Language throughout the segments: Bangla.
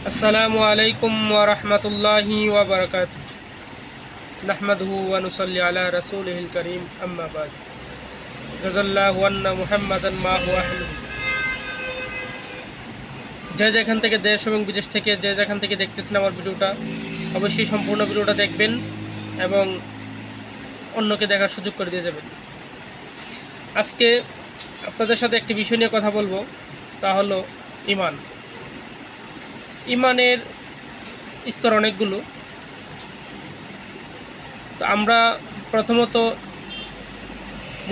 আসসালামু আলাইকুম ওয়া রাহমাতুল্লাহি ওয়া বারাকাতুহু। নাহমাদুহু ওয়া নুসাল্লি আলা রাসূলিহিল কারীম, আম্মা বাদ। জাযাল্লাহু আন্না মুহাম্মাদান মা হুয়া আহলুহু। যে যেখান থেকে, দেশ এবং বিদেশ থেকে যে যেখান থেকে দেখতেছেন আমার ভিডিওটা, অবশ্যই সম্পূর্ণ ভিডিওটা দেখবেন এবং অন্যকে দেখার সুযোগ করে দিয়ে যাবেন। আজকে আপনাদের সাথে একটি বিষয় নিয়ে কথা বলবো, তা হলো ঈমান। ঈমানের স্তর অনেকগুলো। তো আমরা প্রথমত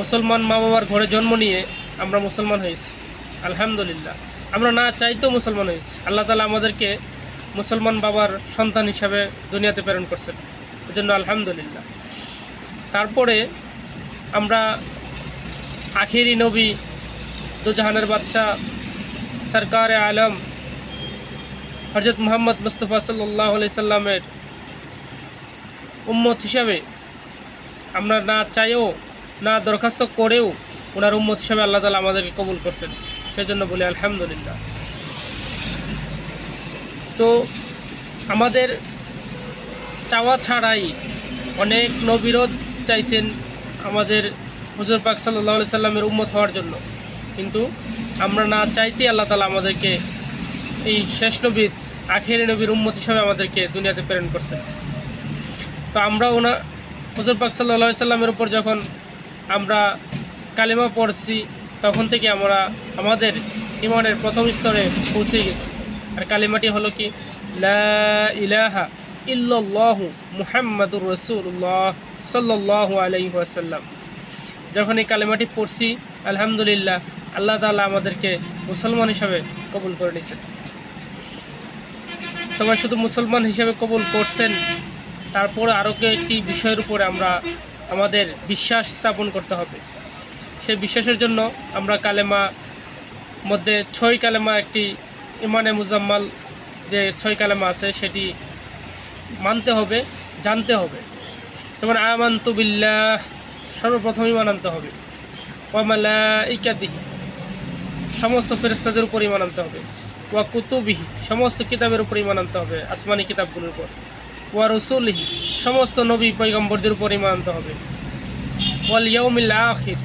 মুসলমান মা বাবার ঘরে জন্ম নিয়ে আমরা মুসলমান হয়েছি, আলহামদুলিল্লাহ। আমরা না চাইতেও মুসলমান হয়েছি। আল্লাহ তাআলা আমাদেরকে মুসলমান বাবার সন্তান হিসাবে দুনিয়াতে প্রেরণ করছেন, এজন্য আলহামদুলিল্লাহ। তারপরে আমরা আখিরি নবী, দুজাহানের বাদশাহ, সরকারে আলম হযরত মুহাম্মদ মুস্তাফা সাল্লাল্লাহু আলাইহি সাল্লামের উম্মত হিসাবে আমরা না চাইও, না দরখাস্ত করেও ওনার উম্মত হিসাবে আল্লাহ তাআলা আমাদেরকে কবুল করছেন, সেই জন্য বলি আলহামদুলিল্লাহ। তো আমাদের চাওয়া ছাড়াই অনেক নবীরও চাইছেন আমাদের হুজুর পাক সাল্লাল্লাহু আলাইহি সাল্লামের উম্মত হওয়ার জন্য, কিন্তু আমরা না চাইতেই আল্লাহ তাআলা আমাদেরকে এই শেষ নবীর, আখেরি নবীর উম্মত হিসাবে আমাদেরকে দুনিয়াতে প্রেরণ করছেন। তো আমরা হুজুর পাক সাল্লাল্লাহু আলাইহি সাল্লামের উপর যখন আমরা কালেমা পড়ছি, তখন থেকে আমরা আমাদের ঈমানের প্রথম স্তরে পৌঁছে গেছি। আর কালেমাটি হলো কি, লা ইলাহা ইল্লাল্লাহু মুহাম্মাদুর রাসূলুল্লাহ সাল্লাল্লাহু আলাইহি ওয়াসাল্লাম। যখন এই কালেমাটি পড়ছি, আলহামদুলিল্লাহ, আল্লাহ তাআলা আমাদেরকে মুসলমান হিসাবে কবুল করে নিয়েছেন। তবে শুধু মুসলমান হিসাবে কবুল করছেন, তারপর আরও একটি বিষয়ের উপরে আমরা আমাদের বিশ্বাস স্থাপন করতে হবে। সেই বিশ্বাসের জন্য আমরা কালেমা মধ্যে 6 কালেমা, একটি ইমানে মুজাম্মাল যে 6 কালেমা আছে সেটি মানতে হবে, জানতে হবে। যেমন আমানতু বিল্লাহ, সর্বপ্রথম ঈমান আনতে হবে। ওয়া মালাইকাতিহি, সমস্ত ফেরেশতাদের উপর ঈমান আনতে হবে। ওয়া কুতুবিহি, সমস্ত কিতাবের উপর ঈমান আনতে হবে, আসমানি কিতাবগুলোর উপর। ওয়া রাসূলিহি, সমস্ত নবী পয়গম্বরদের উপর ঈমান আনতে হবে। ওয়াল ইয়াউমিল আখির,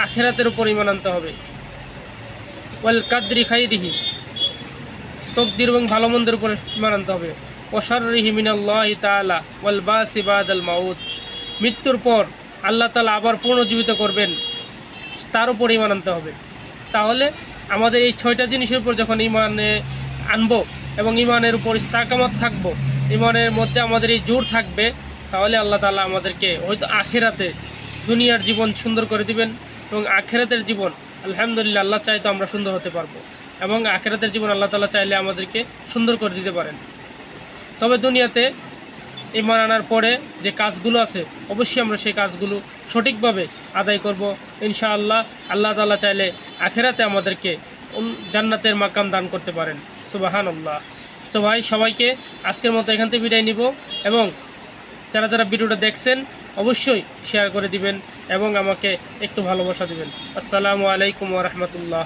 আখিরাতের উপর ঈমান আনতে হবে। ওয়াল কাদরি খাইরিহি, তকদির এবং ভালো মন্দের উপর ঈমান আনতে হবে। ওয়া শাররিহি মিনাল্লাহি তাআলা ওয়াল বাসি বাদাল মাউত, মৃত্যুর পর আল্লাহ তাআলা আবার পুনর্জীবিত করবেন, তার উপর ঈমান আনতে হবে। তাহলে আমাদের এই 6টা জিনিসের উপর যখন ঈমানে আনবো এবং ঈমানের উপর ইস্তেকামত থাকবো, ঈমানের মধ্যে আমাদের এই জোর থাকবে, তাহলে আল্লাহ তাআলা আমাদেরকে হয়তো আখিরাতে দুনিয়ার জীবন সুন্দর করে দিবেন এবং আখিরাতের জীবন আলহামদুলিল্লাহ আল্লাহ চাইতো আমরা সুন্দর হতে পারবো, এবং আখিরাতের জীবন আল্লাহ তাআলা চাইলে আমাদেরকে সুন্দর করে দিতে পারেন। তবে দুনিয়াতে ঈমান আনার পরে যে কাজগুলো আছে, অবশ্যই আমরা সেই কাজগুলো সঠিকভাবে আদায় করব ইনশাআল্লাহ। আল্লাহ তাআলা চাইলে আখিরাতে আমাদেরকে জান্নাতের মাকাম দান করতে পারেন, সুবহানাল্লাহ। তো ভাই, সবাইকে আজকের মতো এখান থেকে বিদায় নিব, এবং যারা যারা ভিডিওটা দেখছেন অবশ্যই শেয়ার করে দিবেন এবং আমাকে একটু ভালোবাসা দিবেন। আসসালামু আলাইকুম ওয়া রাহমাতুল্লাহ।